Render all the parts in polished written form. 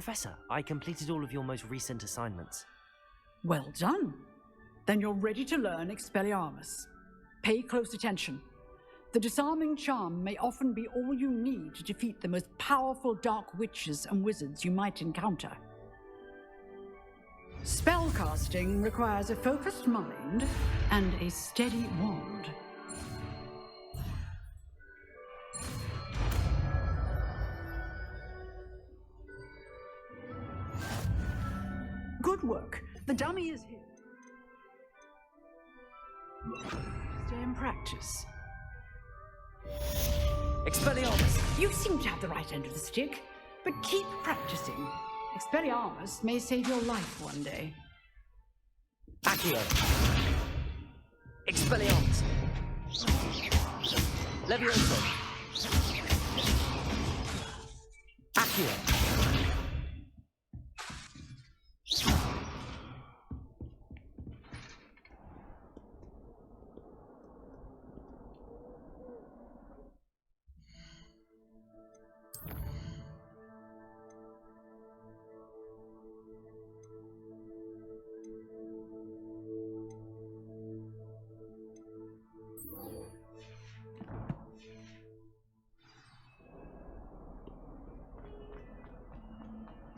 Professor, I completed all of your most recent assignments. Well done. Then you're ready to learn Expelliarmus. Pay close attention. The disarming charm may often be all you need to defeat the most powerful dark witches and wizards you might encounter. Spellcasting requires a focused mind and a steady wand. Good work. The dummy is here. Stay in practice. Expelliarmus! You seem to have the right end of the stick, but keep practicing. Expelliarmus may save your life one day. Accio! Expelliarmus! Levioso! Accio!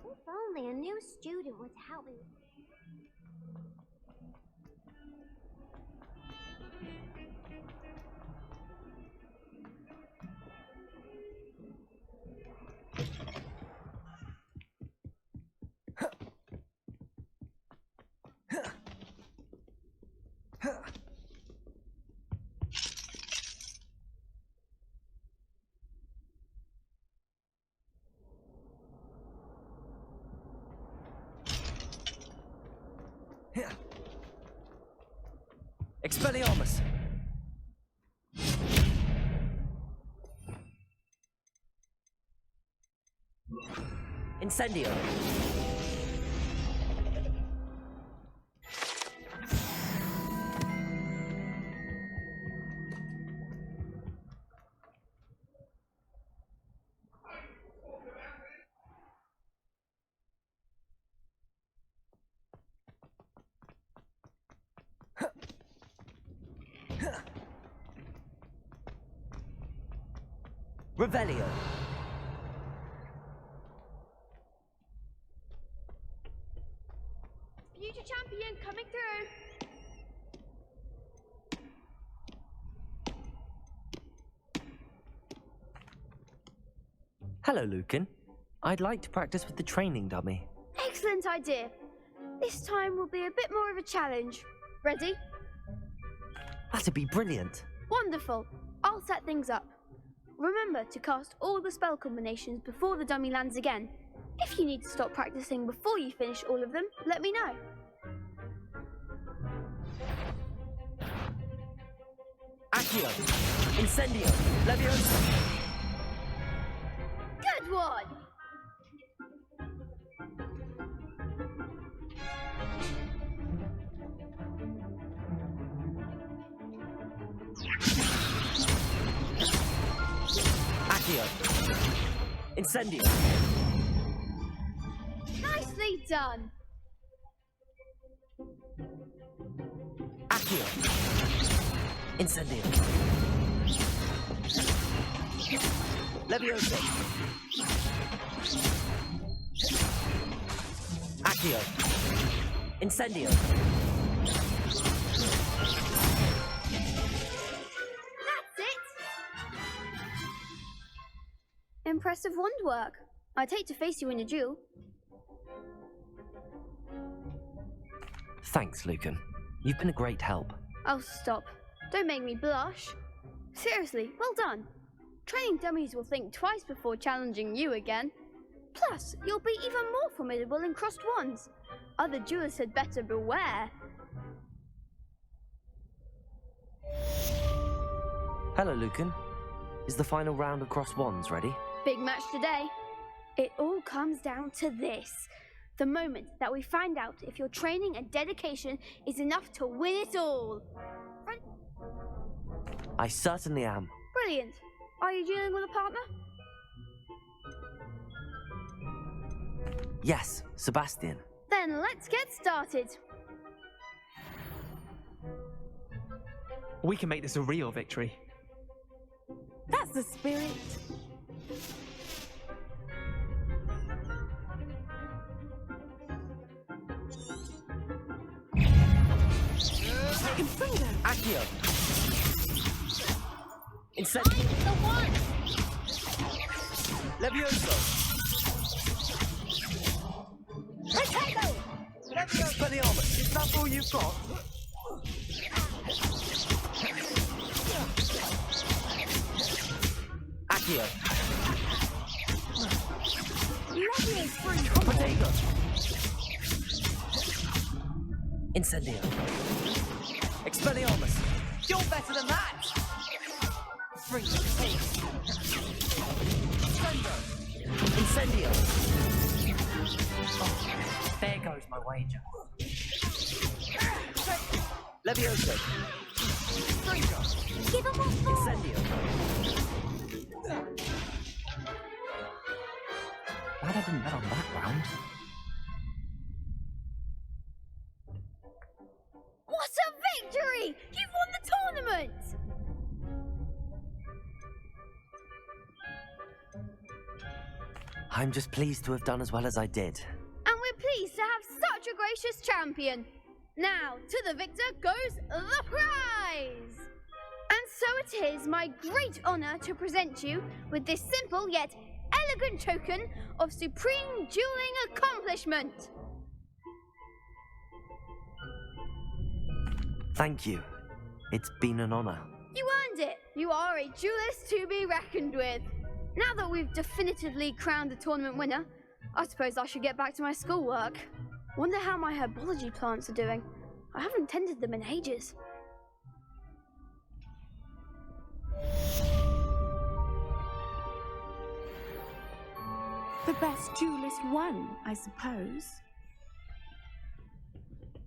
If only a new student would help me. Expelliarmus! Incendio! Revelio! Future champion coming through. Hello, Lucan. I'd like to practice with the training dummy. Excellent idea. This time will be a bit more of a challenge. Ready? That'd be brilliant. Wonderful. I'll set things up. Remember to cast all the spell combinations before the dummy lands again. If you need to stop practicing before you finish all of them, let me know. Accio! Incendio! Levioso! Good one! Accio! Incendio! Nicely done! Accio! Incendio! Levioso! Accio! Incendio! That's it! Impressive wand work. I'd hate to face you in a duel. Thanks, Lucan. You've been a great help. Oh, stop. Don't make me blush. Seriously, well done. Training dummies will think twice before challenging you again. Plus, you'll be even more formidable in crossed wands. Other duelists had better beware. Hello, Lucan. Is the final round of crossed wands ready? Big match today. It all comes down to this. The moment that we find out if your training and dedication is enough to win it all. I certainly am. Brilliant. Are you dealing with a partner? Yes, Sebastian. Then let's get started. We can make this a real victory. That's the spirit. Accio! Find the one! Levioso! Potato! Expelliarmus! Is that all you've got? Accio! Potato! Incendio! Expelliarmus! You're better than that! Bring the pace! Incendio! Oh, there goes my wager. Levioso! Give him what for! Incendio! Glad I didn't bet on that round. What a victory! You've won the tournament! I'm just pleased to have done as well as I did. And we're pleased to have such a gracious champion. Now, to the victor goes the prize! And so it is my great honour to present you with this simple yet elegant token of supreme dueling accomplishment. Thank you. It's been an honor. You earned it. You are a duelist to be reckoned with. Now that we've definitively crowned the tournament winner, I suppose I should get back to my schoolwork. Wonder how my herbology plants are doing. I haven't tended them in ages. The best duelist won, I suppose.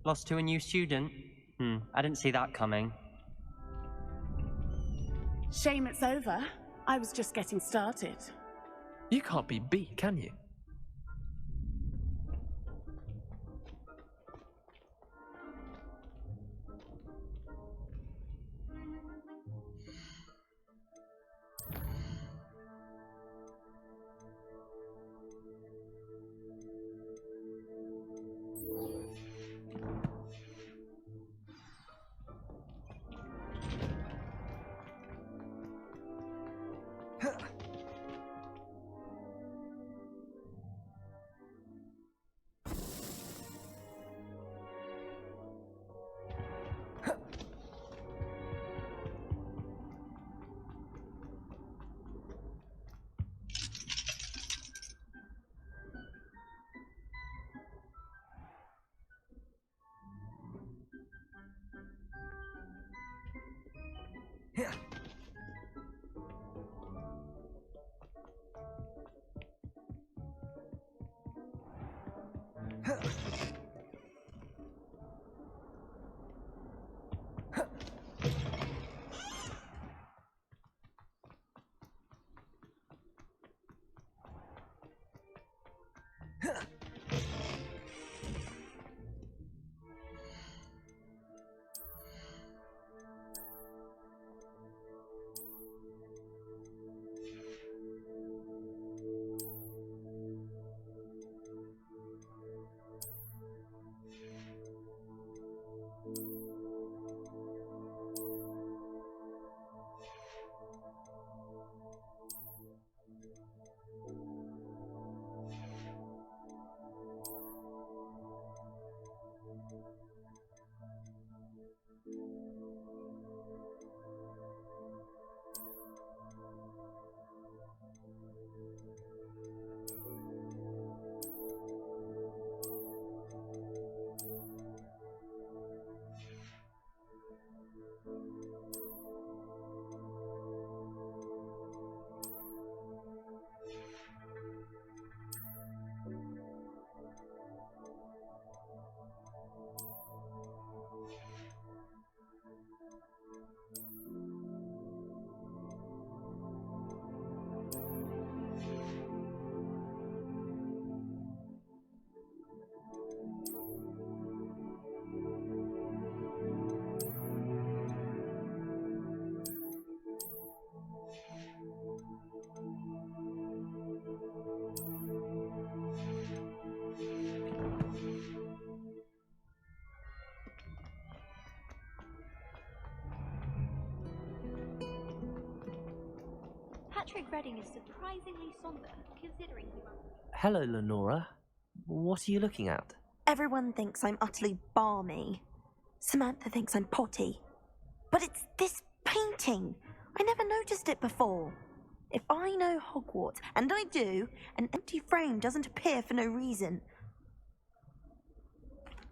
Lost to a new student? I didn't see that coming. Shame it's over. I was just getting started. You can't be beat, can you? Reading is surprisingly somber, considering he runs. Hello, Lenora. What are you looking at? Everyone thinks I'm utterly balmy. Samantha thinks I'm potty. But it's this painting. I never noticed it before. If I know Hogwarts, and I do, an empty frame doesn't appear for no reason.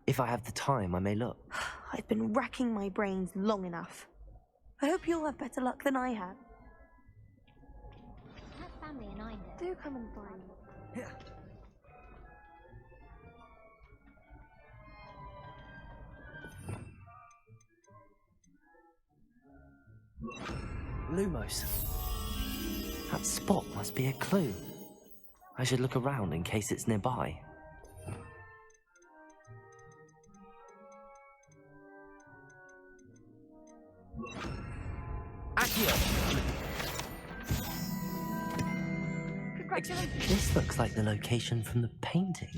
If I have the time, I may look. I've been racking my brains long enough. I hope you'll have better luck than I have. That family and I know. Do come and find me. Lumos. That spot must be a clue. I should look around in case it's nearby. Accio! This looks like the location from the painting.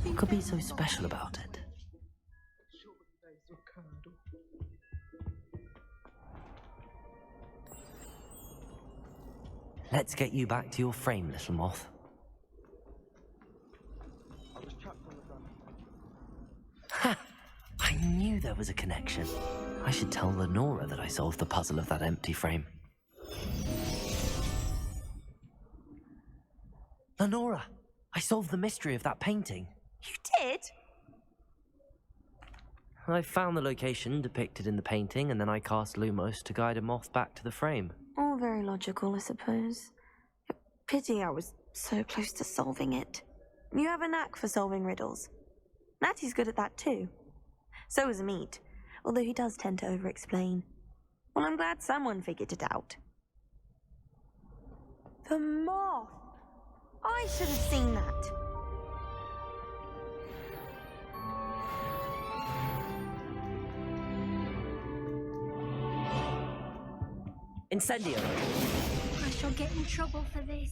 What could be so special about it? Let's get you back to your frame, little moth. Ha! I knew there was a connection. I should tell Lenora that I solved the puzzle of that empty frame. Lenora! I solved the mystery of that painting. You did? I found the location depicted in the painting, and then I cast Lumos to guide a moth back to the frame. All very logical, I suppose. Pity I was so close to solving it. You have a knack for solving riddles. Natty's good at that too. So is Meat, although he does tend to over-explain. Well, I'm glad someone figured it out. The moth! I should have seen that. Incendio! I shall get in trouble for this.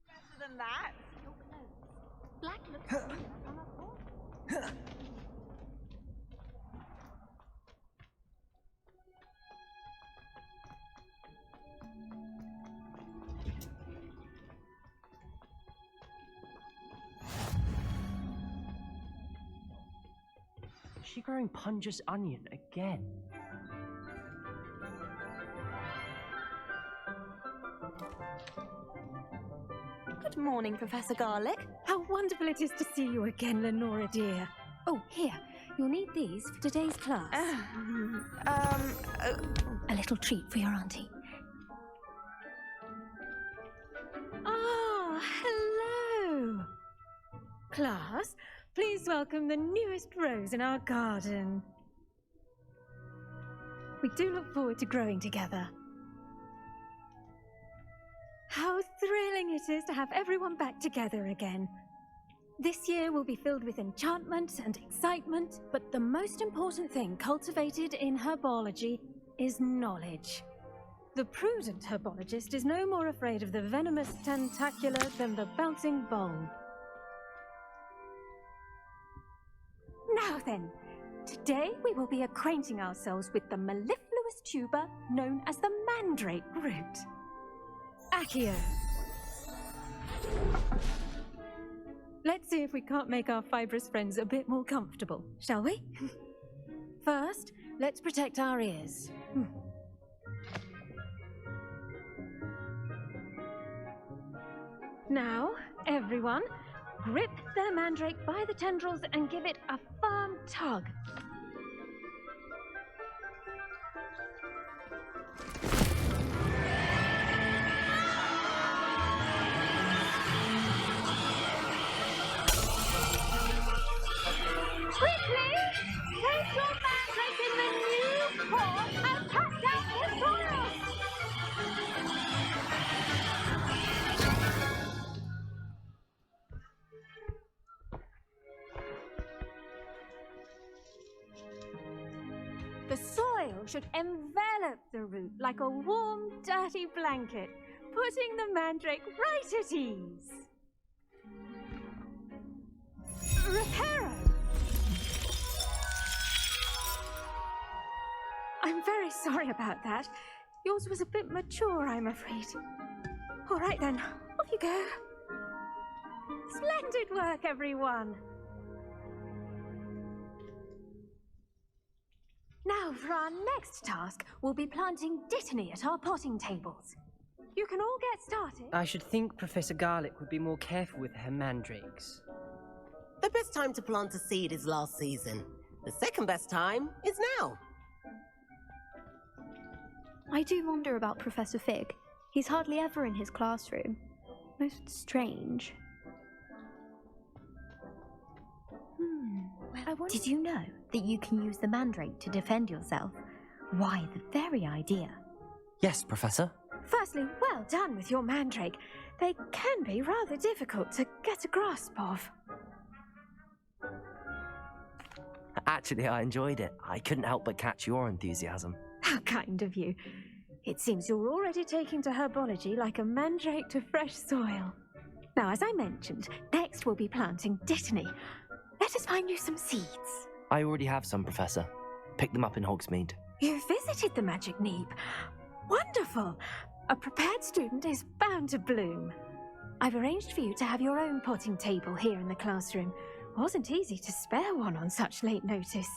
Better than that. Black looks sweeter from a board. Is she growing Punja's onion again? Good morning, Professor Garlic. How wonderful it is to see you again, Lenora dear. Oh, here, you'll need these for today's class. A little treat for your auntie. Oh, hello. Class, please welcome the newest rose in our garden. We do look forward to growing together. How thrilling it is to have everyone back together again. This year will be filled with enchantment and excitement, but the most important thing cultivated in herbology is knowledge. The prudent herbologist is no more afraid of the venomous tentacula than the bouncing bulb. Now then, today we will be acquainting ourselves with the mellifluous tuber known as the mandrake root. Accio. Let's see if we can't make our fibrous friends a bit more comfortable, shall we? First, let's protect our ears. Now, everyone, grip the mandrake by the tendrils and give it a firm tug. Quickly! Take your mandrake in the new pot and pack down the soil! The soil should envelop the root like a warm, dirty blanket. putting the mandrake right at ease. Reparo! I'm very sorry about that. Yours was a bit mature, I'm afraid. All right then, off you go. Splendid work, everyone. Now, for our next task, we'll be planting dittany at our potting tables. You can all get started. I should think Professor Garlic would be more careful with her mandrakes. The best time to plant a seed is last season. The second best time is now. I do wonder about Professor Fig. He's hardly ever in his classroom. Most strange. Did you know that you can use the mandrake to defend yourself? Why, the very idea. Yes, Professor. Firstly, well done with your mandrake. They can be rather difficult to get a grasp of. Actually, I enjoyed it. I couldn't help but catch your enthusiasm. How kind of you. It seems you're already taking to herbology like a mandrake to fresh soil. Now, as I mentioned, next we'll be planting dittany. Let us find you some seeds. I already have some, Professor. Picked them up in Hogsmeade. You visited the Magic Neep. Wonderful. A prepared student is bound to bloom. I've arranged for you to have your own potting table here in the classroom. Wasn't easy to spare one on such late notice.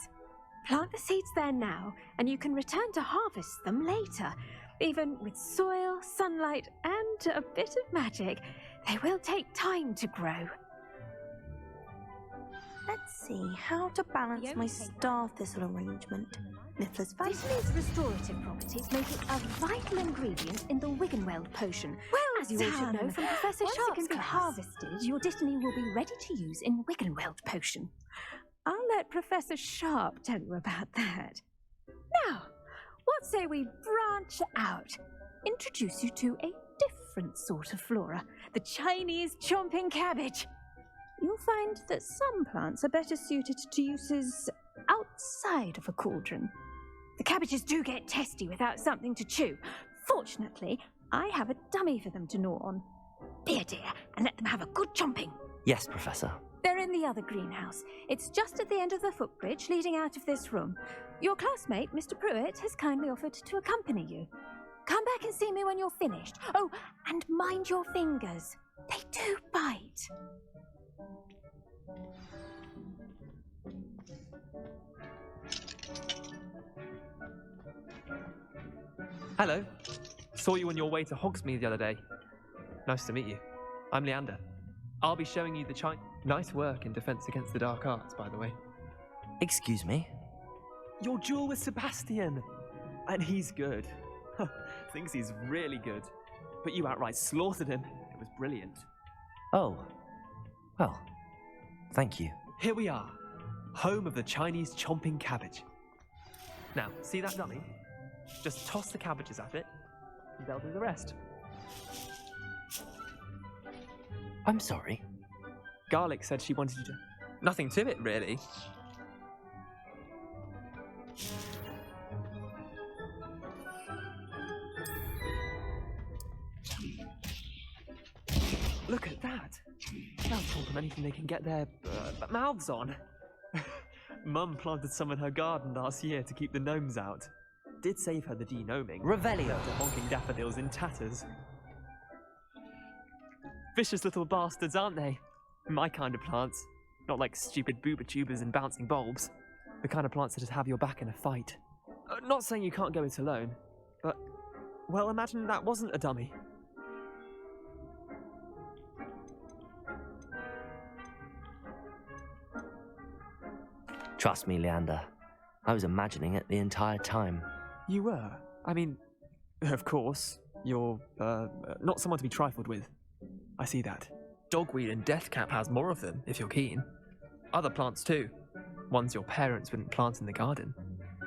Plant the seeds there now, and you can return to harvest them later. Even with soil, sunlight, and a bit of magic, they will take time to grow. Let's see how to balance my star thistle arrangement. Niffler's fun. Dittany's restorative properties make it a vital ingredient in the Wiggenweld potion. Well, as you all should know from Professor Sharp's Once it can be harvested, your dittany will be ready to use in Wiggenweld potion. I'll let Professor Sharp tell you about that. Now, what say we branch out? Introduce you to a different sort of flora, the Chinese chomping cabbage. You'll find that some plants are better suited to uses outside of a cauldron. The cabbages do get testy without something to chew. Fortunately, I have a dummy for them to gnaw on. Be a dear and let them have a good chomping. Yes, Professor. They're in the other greenhouse. It's just at the end of the footbridge leading out of this room. Your classmate, Mr. Pruitt, has kindly offered to accompany you. Come back and see me when you're finished. Oh, and mind your fingers. They do bite. Hello. Saw you on your way to Hogsmeade the other day. Nice to meet you. I'm Leander. I'll be showing you the Nice work in Defense Against the Dark Arts, by the way. Excuse me? Your duel with Sebastian! And he's good. Thinks he's really good. But you outright slaughtered him. It was brilliant. Oh. Well, thank you. Here we are. Home of the Chinese chomping cabbage. Now, see that dummy? Just toss the cabbages at it, and they'll do the rest. I'm sorry. Garlic said she wanted you to... Nothing to it, really. Look at that. They'll chomp on anything they can get their mouths on. Mum planted some in her garden last year to keep the gnomes out. Did save her the de-gnoming. Revelio. The honking daffodils in tatters. Vicious little bastards, aren't they? My kind of plants. Not like stupid booba tubers and bouncing bulbs. The kind of plants that just have your back in a fight. Not saying you can't go it alone, but... Well, imagine that wasn't a dummy. Trust me, Leander. I was imagining it the entire time. You were? I mean, of course. You're, not someone to be trifled with. I see that. Dogweed and Deathcap has more of them, if you're keen. Other plants too. Ones your parents wouldn't plant in the garden.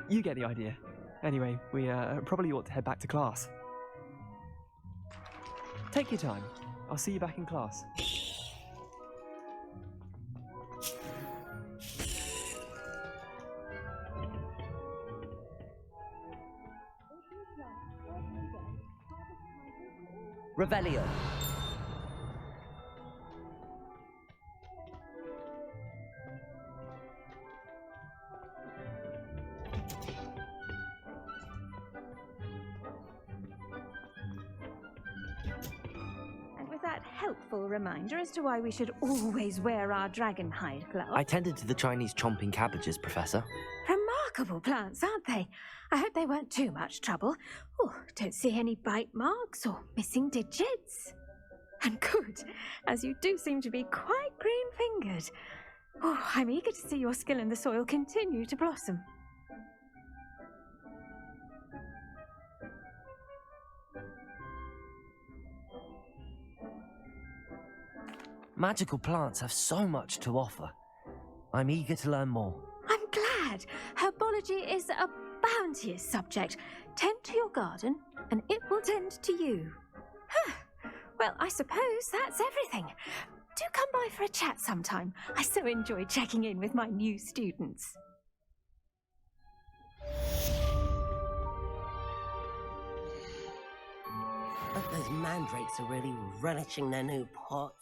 You get the idea. Anyway, we probably ought to head back to class. Take your time. I'll see you back in class. Revelio. And with that helpful reminder as to why we should always wear our dragon hide gloves. I tended to the Chinese chomping cabbages, Professor. Remarkable plants, aren't they? I hope they weren't too much trouble. Oh, don't see any bite marks or missing digits. And good, as you do seem to be quite green-fingered. Oh, I'm eager to see your skill in the soil continue to blossom. Magical plants have so much to offer. I'm eager to learn more. I'm glad. Herbology is a bounteous subject. Tend to your garden, and it will tend to you. Huh. Well, I suppose that's everything. Do come by for a chat sometime. I so enjoy checking in with my new students. But those mandrakes are really relishing their new pots.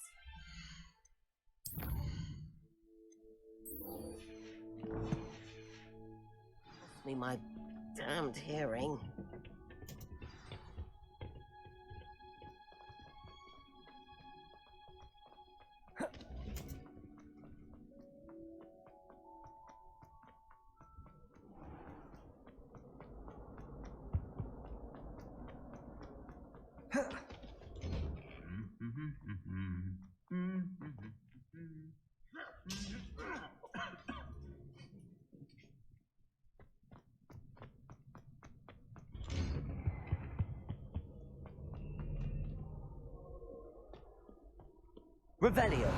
Lost me my damned hearing. Revelio.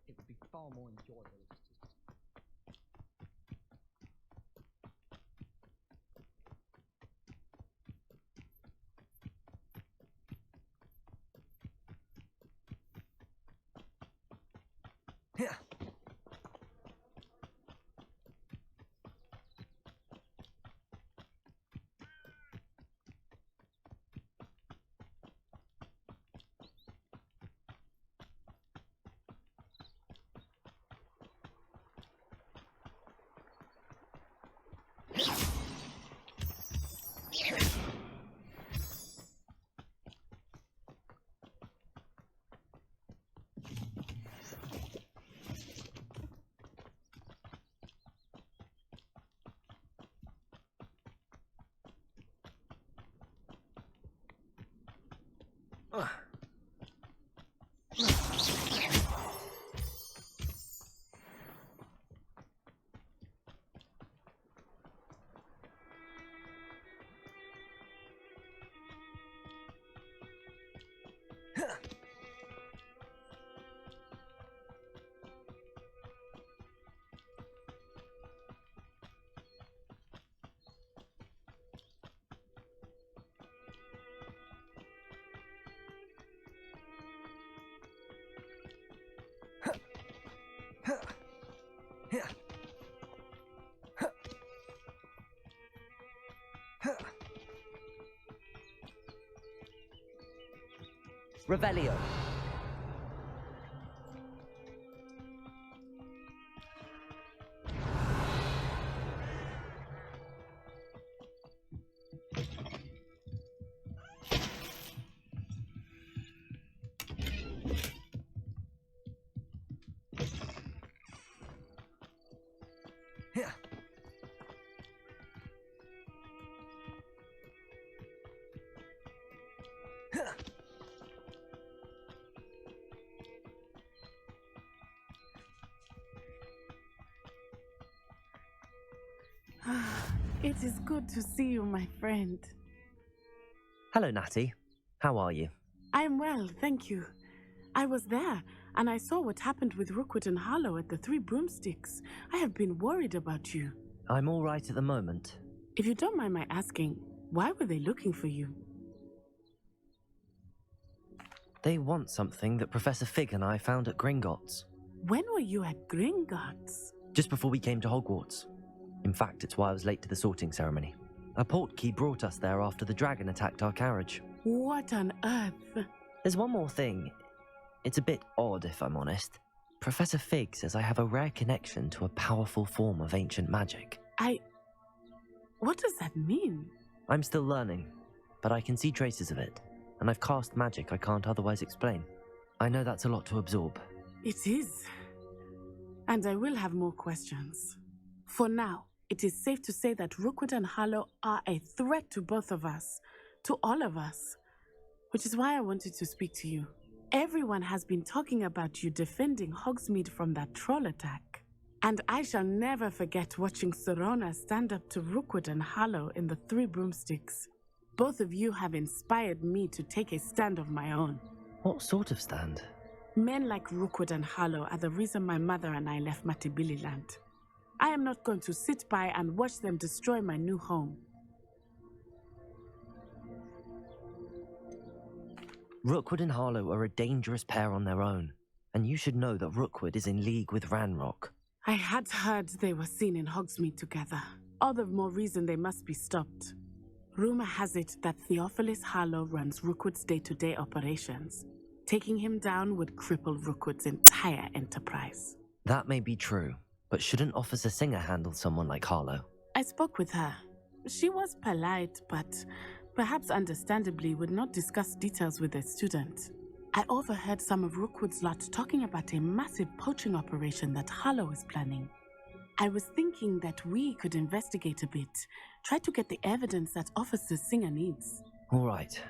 It would be far more enjoyable. Yeah. Revelio. Yeah. It is good to see you, my friend. Hello, Natty. How are you? I'm well, thank you. I was there. And I saw what happened with Rookwood and Harlow at the Three Broomsticks. I have been worried about you. I'm all right at the moment. If you don't mind my asking, why were they looking for you? They want something that Professor Fig and I found at Gringotts. When were you at Gringotts? Just before we came to Hogwarts. In fact, it's why I was late to the sorting ceremony. A portkey brought us there after the dragon attacked our carriage. What on earth? There's one more thing. It's a bit odd, if I'm honest. Professor Fig says I have a rare connection to a powerful form of ancient magic. What does that mean? I'm still learning, but I can see traces of it, and I've cast magic I can't otherwise explain. I know that's a lot to absorb. It is. And I will have more questions. For now, it is safe to say that Rookwood and Harlow are a threat to both of us, to all of us, which is why I wanted to speak to you. Everyone has been talking about you defending Hogsmeade from that troll attack. And I shall never forget watching Sorona stand up to Rookwood and Harlow in the Three Broomsticks. Both of you have inspired me to take a stand of my own. What sort of stand? Men like Rookwood and Harlow are the reason my mother and I left Matabeleland. I am not going to sit by and watch them destroy my new home. Rookwood and Harlow are a dangerous pair on their own, and you should know that Rookwood is in league with Ranrock. I had heard they were seen in Hogsmeade together. All the more reason they must be stopped. Rumor has it that Theophilus Harlow runs Rookwood's day-to-day operations. Taking him down would cripple Rookwood's entire enterprise. That may be true, but shouldn't Officer Singer handle someone like Harlow? I spoke with her. She was polite, but perhaps understandably would not discuss details with a student. I overheard some of Rookwood's lot talking about a massive poaching operation that Harlow is planning. I was thinking that we could investigate a bit, try to get the evidence that Officer Singer needs. All right,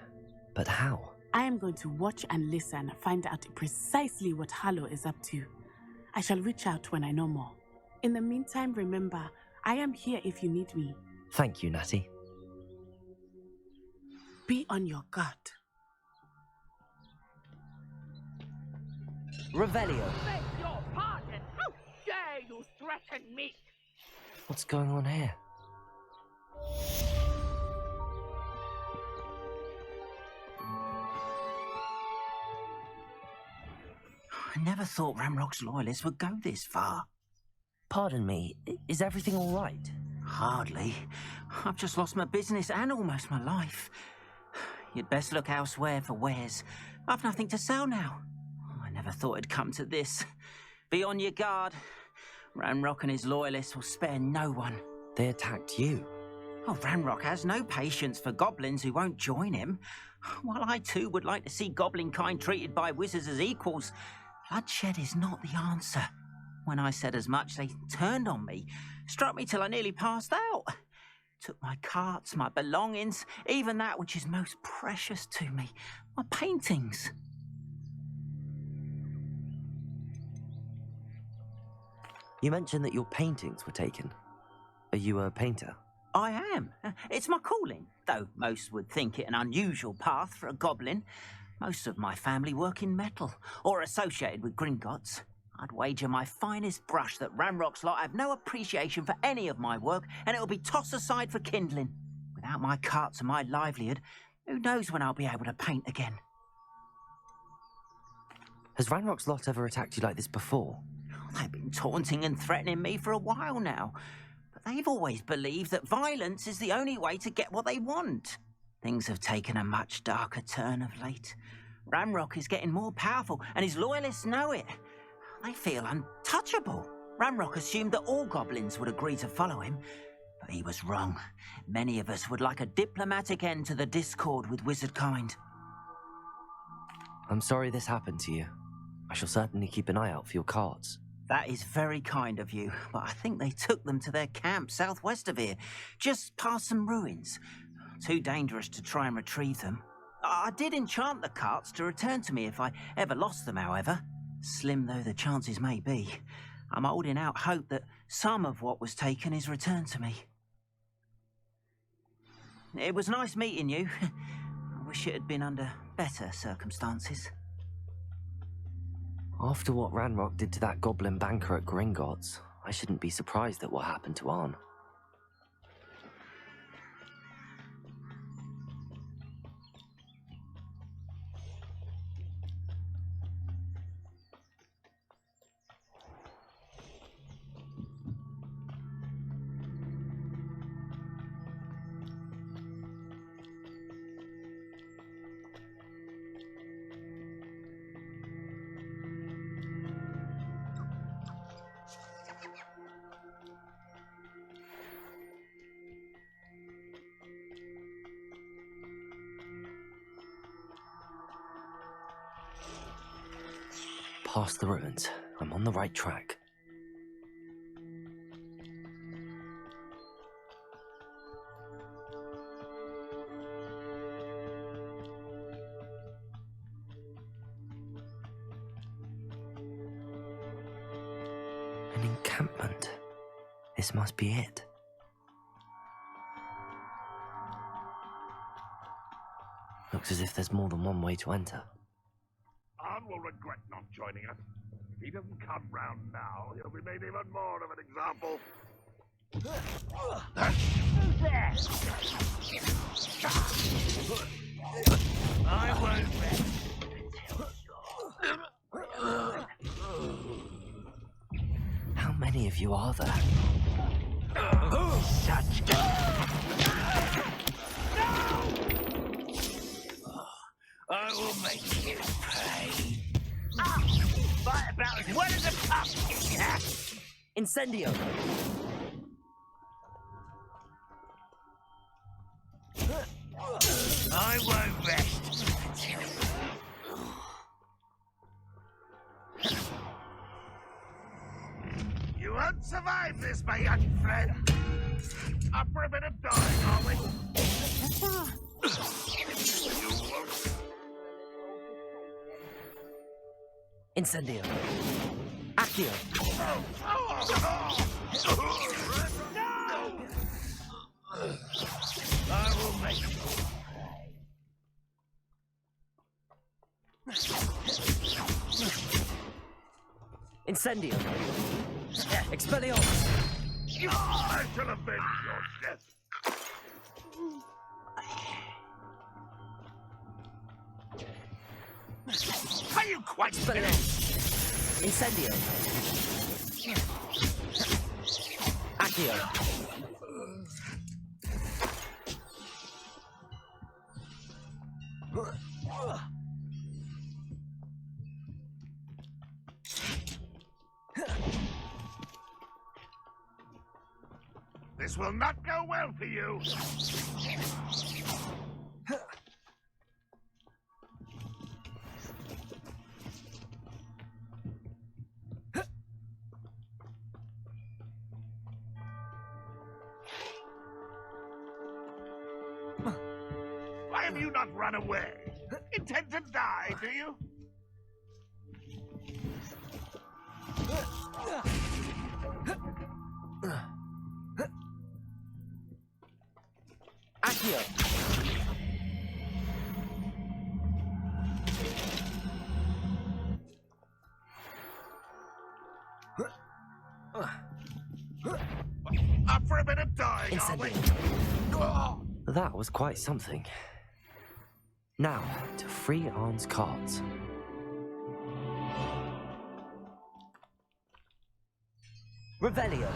but how? I am going to watch and listen, find out precisely what Harlow is up to. I shall reach out when I know more. In the meantime, remember, I am here if you need me. Thank you, Natty. Be on your guard. Revelio. Beg your pardon! How dare you threaten me? What's going on here? I never thought Ranrock's loyalists would go this far. Pardon me, is everything all right? Hardly. I've just lost my business and almost my life. You'd best look elsewhere for wares. I've nothing to sell now. I never thought it'd come to this. Be on your guard. Ranrock and his loyalists will spare no one. They attacked you. Oh, Ranrock has no patience for goblins who won't join him. While I too would like to see goblin kind treated by wizards as equals, bloodshed is not the answer. When I said as much, they turned on me, struck me till I nearly passed out. Took my carts, my belongings, even that which is most precious to me, my paintings. You mentioned that your paintings were taken. Are you a painter? I am. It's my calling, though most would think it an unusual path for a goblin. Most of my family work in metal, or associated with Gringotts. I'd wager my finest brush that Ranrock's lot have no appreciation for any of my work, and it'll be tossed aside for kindling. Without my carts and my livelihood, who knows when I'll be able to paint again. Has Ranrock's lot ever attacked you like this before? They've been taunting and threatening me for a while now, but they've always believed that violence is the only way to get what they want. Things have taken a much darker turn of late. Ranrock is getting more powerful, and his loyalists know it. They feel untouchable. Ranrock assumed that all goblins would agree to follow him, but he was wrong. Many of us would like a diplomatic end to the discord with wizard kind. I'm sorry this happened to you. I shall certainly keep an eye out for your carts. That is very kind of you, but I think they took them to their camp southwest of here, just past some ruins. Too dangerous to try and retrieve them. I did enchant the carts to return to me if I ever lost them, however. Slim though the chances may be, I'm holding out hope that some of what was taken is returned to me. It was nice meeting you. I wish it had been under better circumstances. After what Ranrock did to that goblin banker at Gringotts, I shouldn't be surprised at what happened to Arn. Past the ruins. I'm on the right track. An encampment. This must be it. Looks as if there's more than one way to enter. Arn will regret not joining us. If he doesn't come round now, he'll be made even more of an example. I won't rest. How many of you are there? Such I will make you pay. Fight about as well as a pumpkin cat. Incendio! I won't rest. You won't survive this, my young friend. Up for a bit of dying, are we? You won't. Incendio! Accio! I will make you. Incendio! Expelliarmus! I shall avenge your death. Are you quite Expelliarmus! Incendio! Accio! This will not go well for you. Why have you not run away? Intend to die, do you? Accio! Up for a bit of dying, are we? That was quite something. Now, to free Arn's cards. Revelio!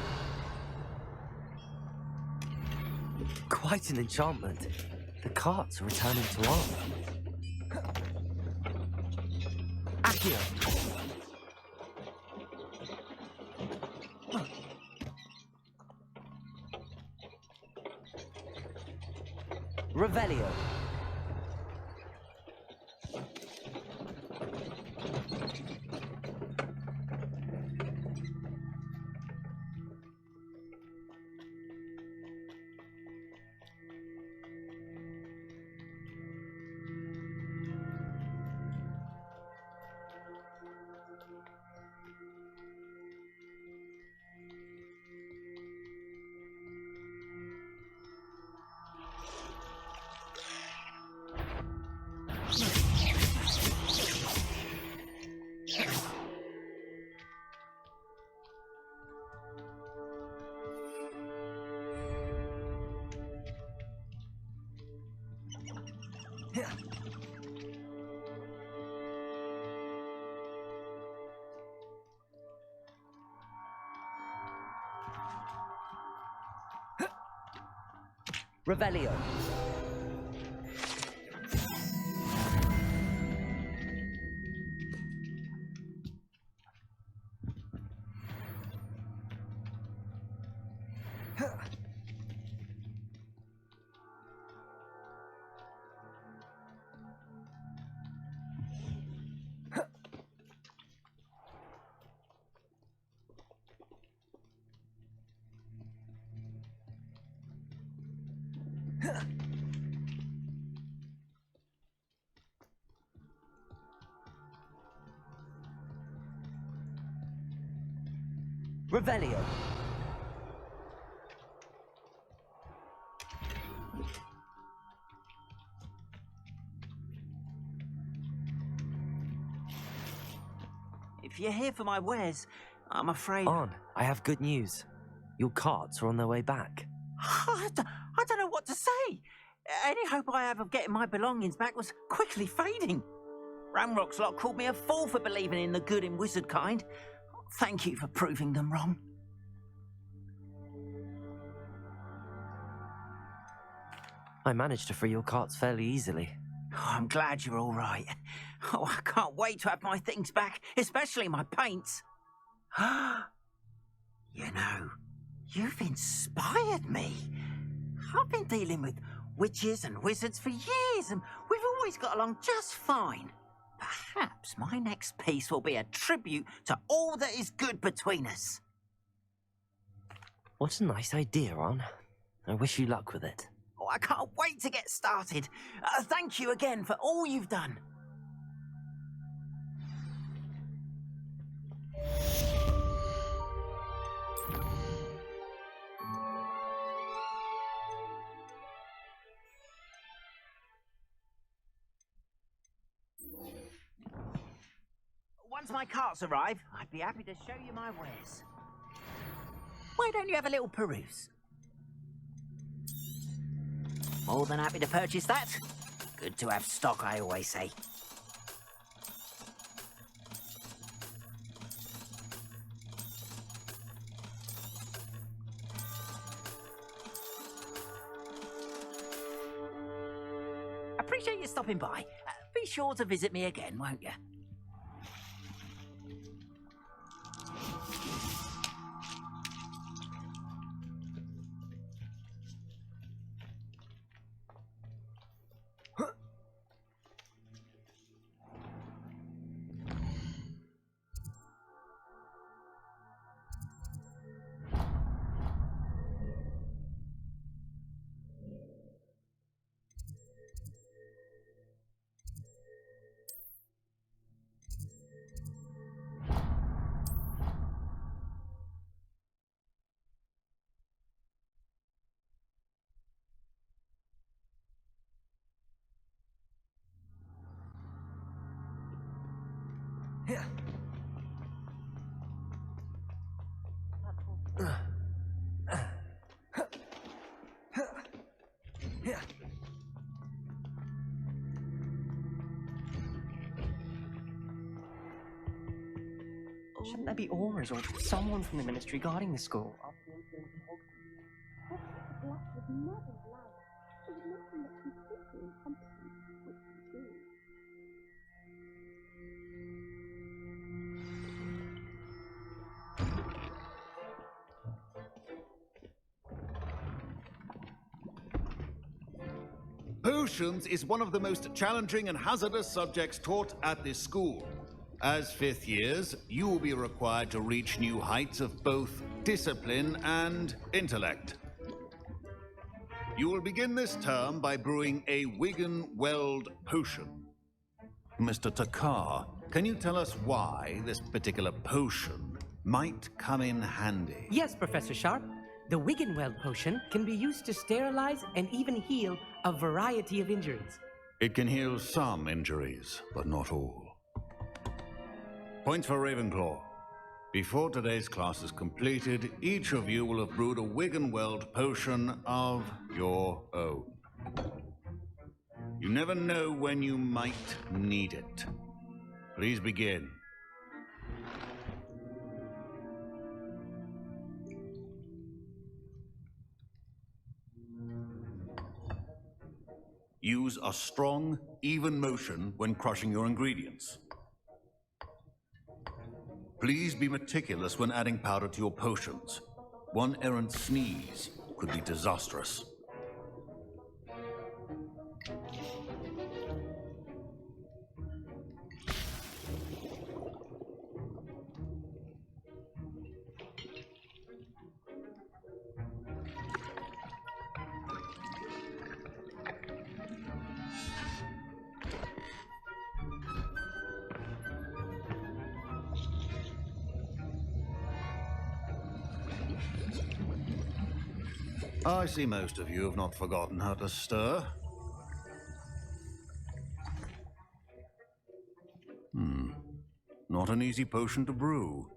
Quite an enchantment. The carts are returning to Arn. Accio! Revelio! Revelio. Revelio. If you're here for my wares, I'm afraid... On, I have good news. Your carts are on their way back. I don't know what to say. Any hope I have of getting my belongings back was quickly fading. Ramrock's lot called me a fool for believing in the good in wizard kind. Thank you for proving them wrong. I managed to free your carts fairly easily. Oh, I'm glad you're all right. Oh, I can't wait to have my things back, especially my paints. You know, you've inspired me. I've been dealing with witches and wizards for years, and we've always got along just fine. Perhaps my next piece will be a tribute to all that is good between us. What a nice idea, Ron. I wish you luck with it. Oh, I can't wait to get started. Thank you again for all you've done. Once my carts arrive, I'd be happy to show you my wares. Why don't you have a little peruse? More than happy to purchase that. Good to have stock, I always say. Appreciate you stopping by. Be sure to visit me again, won't you? Shouldn't there be aurors or someone from the ministry guarding the school? Potions is one of the most challenging and hazardous subjects taught at this school. As fifth years, you will be required to reach new heights of both discipline and intellect. You will begin this term by brewing a Wigan-Weld potion. Mr. Takar, can you tell us why this particular potion might come in handy? Yes, Professor Sharp. The Wigan-Weld potion can be used to sterilize and even heal a variety of injuries. It can heal some injuries, but not all. Points for Ravenclaw. Before today's class is completed, each of you will have brewed a Wigan-Weld potion of your own. You never know when you might need it. Please begin. Use a strong, even motion when crushing your ingredients. Please be meticulous when adding powder to your potions. One errant sneeze could be disastrous. I see most of you have not forgotten how to stir. Not an easy potion to brew.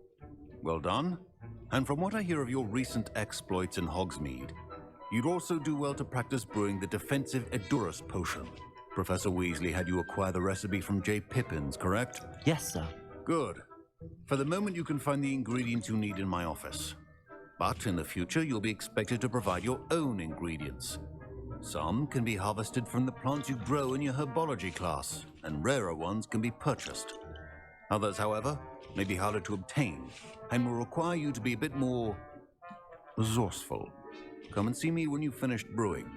Well done. And from what I hear of your recent exploits in Hogsmeade, you'd also do well to practice brewing the defensive Edurus potion. Professor Weasley had you acquire the recipe from J. Pippins, correct? Yes, sir. Good. For the moment, you can find the ingredients you need in my office. But in the future, you'll be expected to provide your own ingredients. Some can be harvested from the plants you grow in your herbology class, and rarer ones can be purchased. Others, however, may be harder to obtain, and will require you to be a bit more resourceful. Come and see me when you've finished brewing,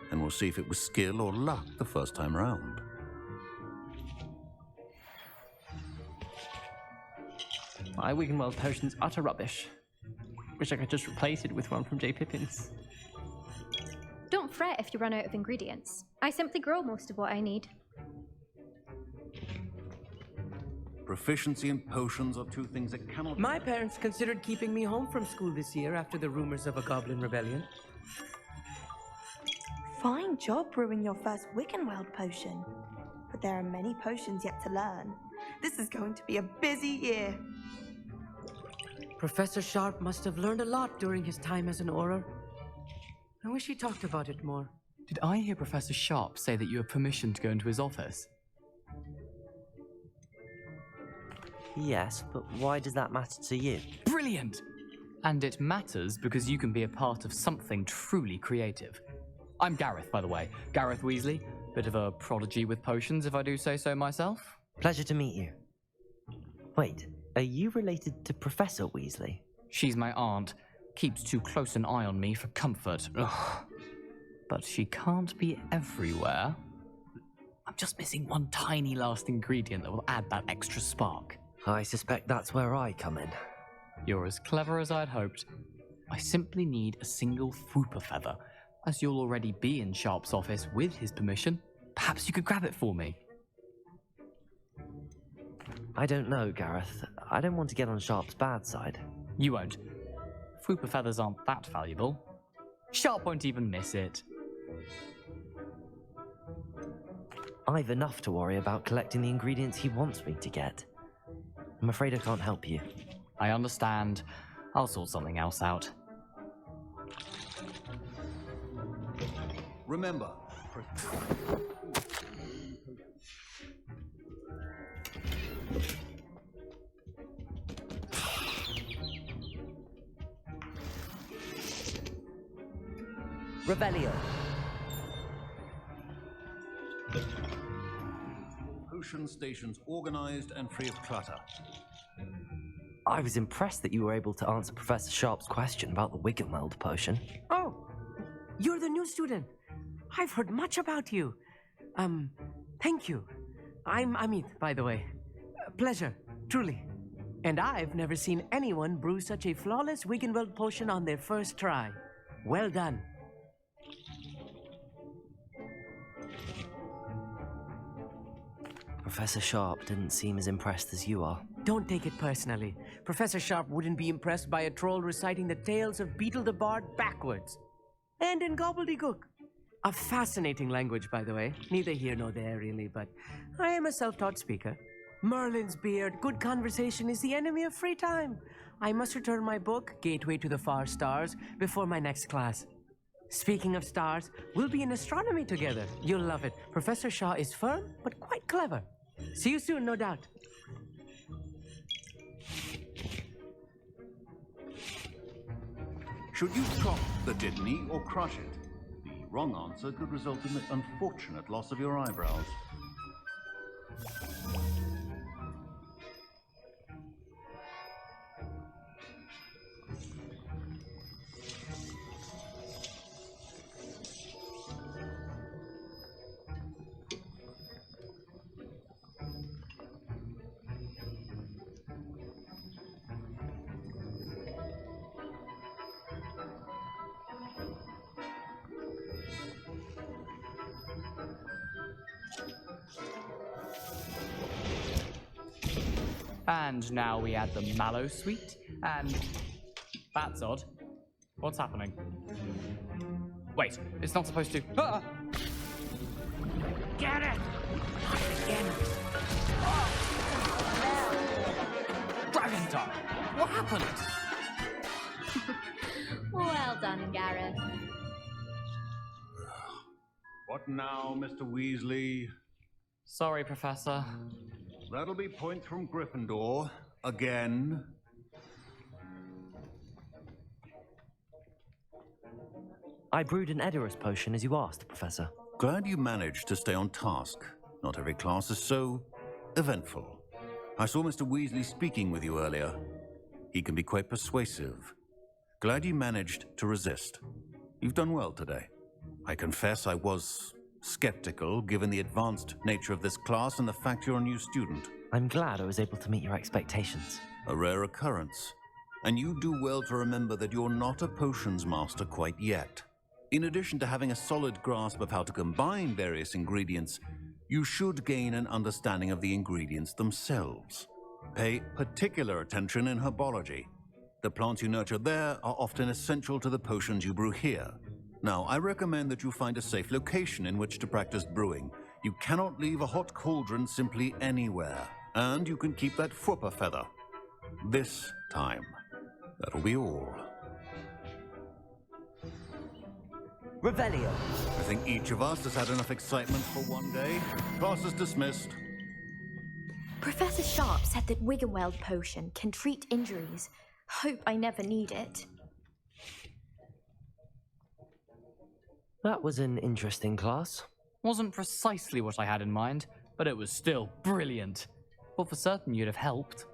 and we'll see if it was skill or luck the first time round. My Wiggenweld potion's utter rubbish. Wish I could just replace it with one from J. Pippins. Don't fret if you run out of ingredients. I simply grow most of what I need. Proficiency in potions are two things that cannot... My parents considered keeping me home from school this year after the rumors of a goblin rebellion. Fine job brewing your first Wiggenweld potion. But there are many potions yet to learn. This is going to be a busy year. Professor Sharp must have learned a lot during his time as an Auror. I wish he talked about it more. Did I hear Professor Sharp say that you have permission to go into his office? Yes, but why does that matter to you? Brilliant! And it matters because you can be a part of something truly creative. I'm Gareth, by the way. Gareth Weasley. Bit of a prodigy with potions, if I do say so myself. Pleasure to meet you. Wait, are you related to Professor Weasley? She's my aunt. Keeps too close an eye on me for comfort. Ugh. But she can't be everywhere. I'm just missing one tiny last ingredient that will add that extra spark. I suspect that's where I come in. You're as clever as I'd hoped. I simply need a single Fwooper feather. As you'll already be in Sharp's office with his permission, perhaps you could grab it for me. I don't know, Gareth. I don't want to get on Sharp's bad side. You won't. Fwooper feathers aren't that valuable. Sharp won't even miss it. I've enough to worry about collecting the ingredients he wants me to get. I'm afraid I can't help you. I understand. I'll sort something else out. Remember, Revelio. potion stations organized and free of clutter. I was impressed that you were able to answer Professor Sharp's question about the Wiggenweld potion. Oh, you're the new student. I've heard much about you. Thank you. I'm Amit, by the way. Pleasure, truly. And I've never seen anyone brew such a flawless Wiggenweld potion on their first try. Well done. Professor Sharp didn't seem as impressed as you are. Don't take it personally. Professor Sharp wouldn't be impressed by a troll reciting the tales of Beetle the Bard backwards. And in gobbledygook. A fascinating language, by the way. Neither here nor there, really, but I am a self-taught speaker. Merlin's beard, good conversation is the enemy of free time. I must return my book, Gateway to the Far Stars, before my next class. Speaking of stars, we'll be in astronomy together. You'll love it. Professor Shaw is firm, but quite clever. See you soon, no doubt. Should you chop the Didney or crush it? The wrong answer could result in the unfortunate loss of your eyebrows. And now we add the mallow sweet, and that's odd. What's happening? Wait, it's not supposed to. Ah! Get it! Again. Dragon time! What happened? Well done, Gareth. What now, Mr. Weasley? Sorry, Professor. That'll be points from Gryffindor. Again. I brewed an Edorus potion as you asked, Professor. Glad you managed to stay on task. Not every class is so eventful. I saw Mr. Weasley speaking with you earlier. He can be quite persuasive. Glad you managed to resist. You've done well today. I confess I was skeptical, given the advanced nature of this class and the fact you're a new student. I'm glad I was able to meet your expectations. A rare occurrence. And you do well to remember that you're not a potions master quite yet. In addition to having a solid grasp of how to combine various ingredients, you should gain an understanding of the ingredients themselves. Pay particular attention in herbology. The plants you nurture there are often essential to the potions you brew here. Now, I recommend that you find a safe location in which to practice brewing. You cannot leave a hot cauldron simply anywhere. And you can keep that Fwooper feather. This time. That'll be all. Revelio. I think each of us has had enough excitement for one day. Class is dismissed. Professor Sharp said that Wiggenweld potion can treat injuries. Hope I never need it. That was an interesting class. Wasn't precisely what I had in mind, but it was still brilliant. Thought for certain you'd have helped.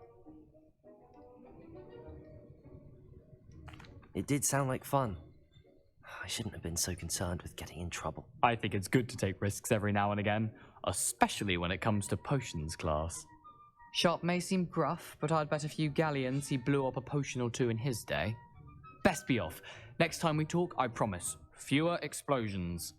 It did sound like fun. I shouldn't have been so concerned with getting in trouble. I think it's good to take risks every now and again, especially when it comes to potions class. Sharp may seem gruff, but I'd bet a few galleons he blew up a potion or two in his day. Best be off. Next time we talk, I promise. Fewer explosions.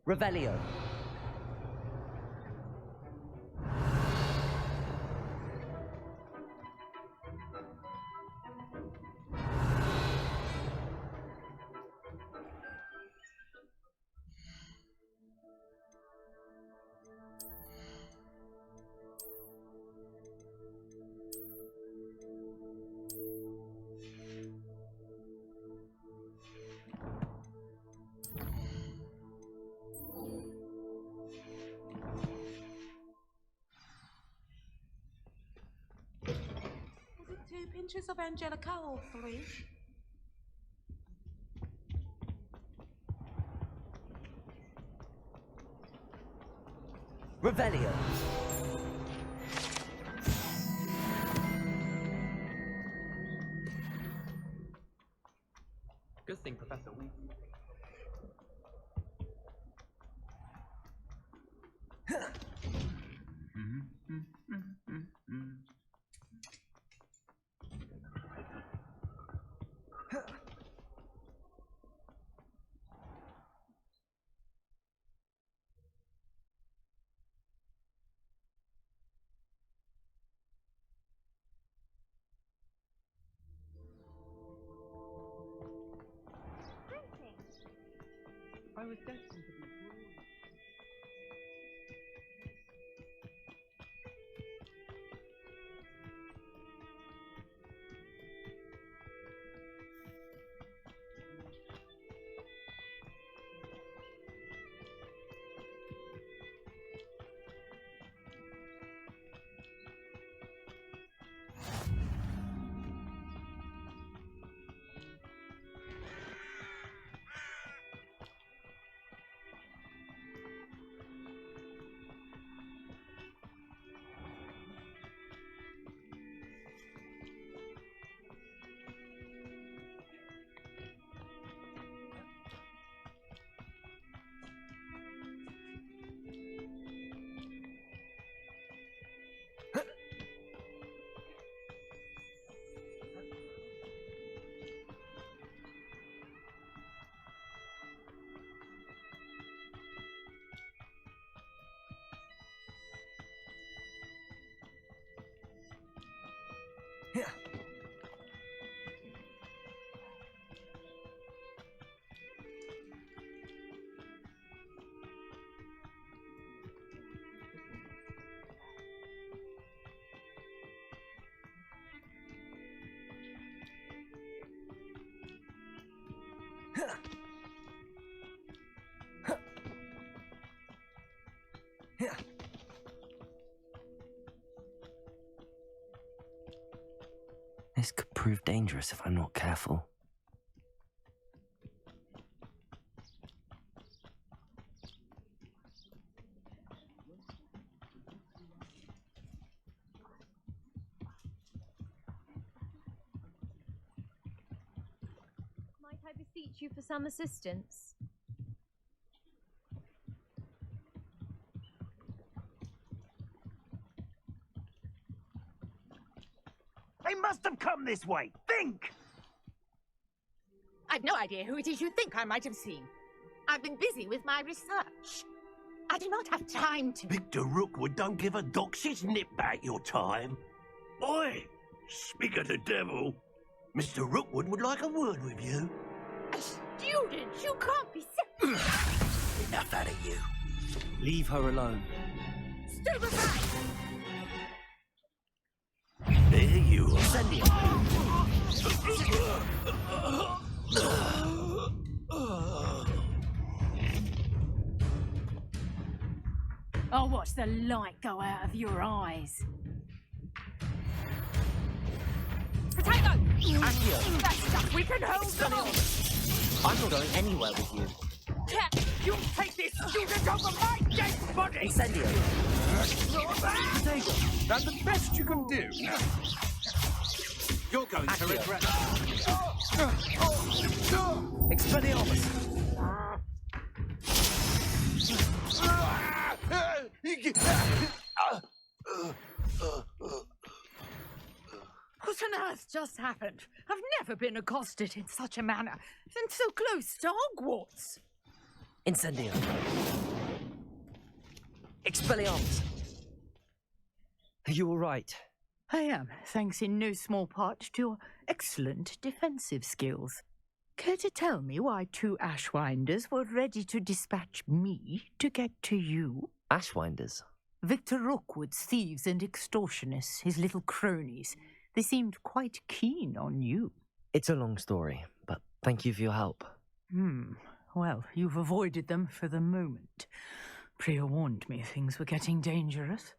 Revelio. Was it 2 pinches of Angelica or 3? Revelio. Good thing, Professor Weasley. I was destined to be brilliant. This could prove dangerous if I'm not careful. Might I beseech you for some assistance? They must have come this way. Think! I've no idea who it is you think I might have seen. I've been busy with my research. I do not have time to... Victor Rookwood don't give a doxy's nip back your time. Oi! Speak of the devil. Mr. Rookwood would like a word with you. A student? You can't be so... Enough out of you. Leave her alone. Stand aside! There you are. Incendio! I'll watch the light go out of your eyes. Potato! Accio! That's stuff we can hold them on! I'm not going anywhere with you. You take this student over my dead body! Incendio! Potato, that's the best you can do. You're going to regret it. Expelliarmus! What on earth just happened? I've never been accosted in such a manner, and so close to Hogwarts. Incendio! Expelliarmus! Are you all right? I am, thanks in no small part to your excellent defensive skills. Care to tell me why two Ashwinders were ready to dispatch me to get to you? Ashwinders? Victor Rookwood's thieves and extortionists, his little cronies. They seemed quite keen on you. It's a long story, but thank you for your help. Well, you've avoided them for the moment. Priya warned me things were getting dangerous.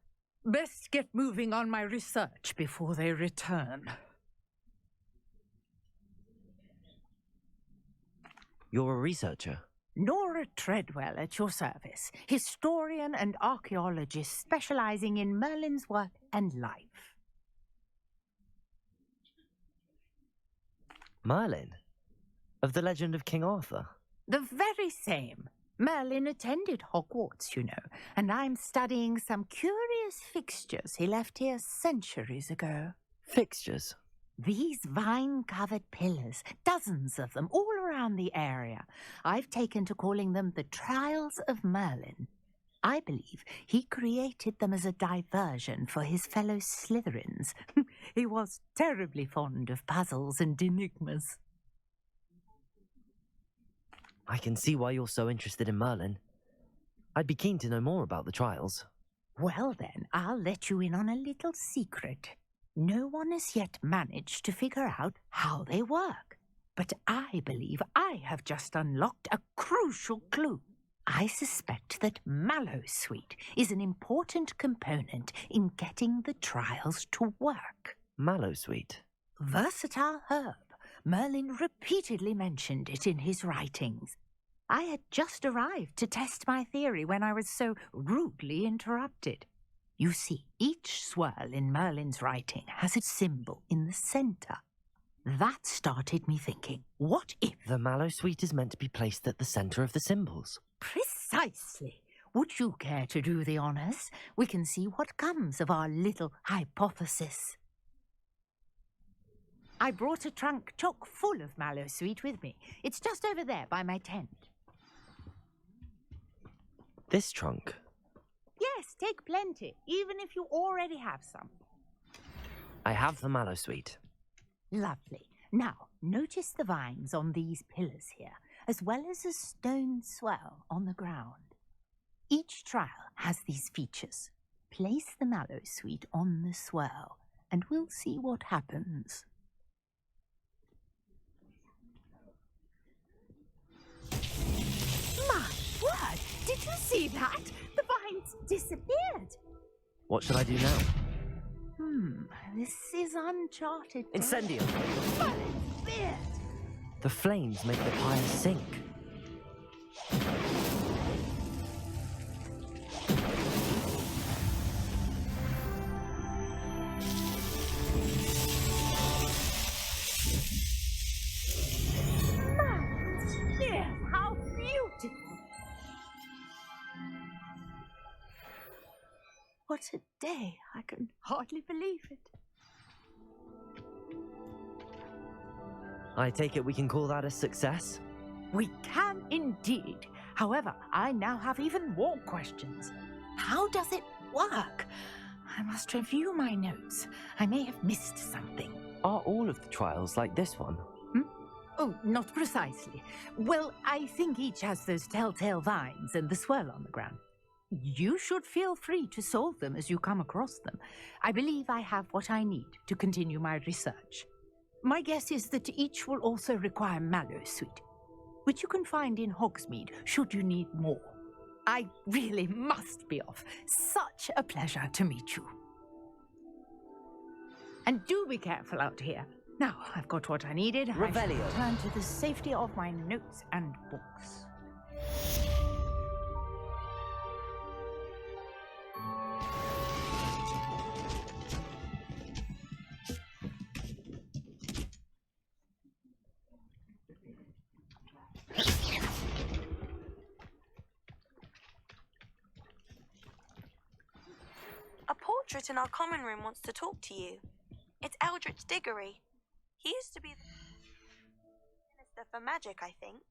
Best get moving on my research before they return. You're a researcher? Nora Treadwell at your service, historian and archaeologist specializing in Merlin's work and life. Merlin? Of the legend of King Arthur? The very same. Merlin attended Hogwarts, you know, and I'm studying some curious fixtures he left here centuries ago. Fixtures? These vine-covered pillars, dozens of them, all around the area. I've taken to calling them the Trials of Merlin. I believe he created them as a diversion for his fellow Slytherins. He was terribly fond of puzzles and enigmas. I can see why you're so interested in Merlin. I'd be keen to know more about the trials. Well then, I'll let you in on a little secret. No one has yet managed to figure out how they work. But I believe I have just unlocked a crucial clue. I suspect that Mallowsweet is an important component in getting the trials to work. Mallowsweet? Versatile herb. Merlin repeatedly mentioned it in his writings. I had just arrived to test my theory when I was so rudely interrupted. You see, each swirl in Merlin's writing has a symbol in the center. That started me thinking, what if... The Mallowsweet is meant to be placed at the center of the symbols. Precisely. Would you care to do the honors? We can see what comes of our little hypothesis. I brought a trunk chock full of Mallowsweet with me. It's just over there by my tent. This trunk? Yes, take plenty, even if you already have some. I have the Mallowsweet. Lovely. Now, notice the vines on these pillars here, as well as a stone swell on the ground. Each trial has these features. Place the Mallowsweet on the swell, and we'll see what happens. My word! Did you see that? The vines disappeared. What should I do now? This is uncharted. Incendio. But it's weird. The flames make the pyre sink. Yes, how beautiful. What a day. I can hardly believe it. I take it we can call that a success? We can indeed. However, I now have even more questions. How does it work? I must review my notes. I may have missed something. Are all of the trials like this one? Oh, not precisely. Well, I think each has those telltale vines and the swirl on the ground. You should feel free to solve them as you come across them. I believe I have what I need to continue my research. My guess is that each will also require mallow sweet, which you can find in Hogsmeade should you need more. I really must be off. Such a pleasure to meet you. And do be careful out here. Now, I've got what I needed. Revelio. I shall turn to the safety of my notes and books. A portrait in our common room wants to talk to you. It's Eldritch Diggory. He used to be the Minister for Magic, I think.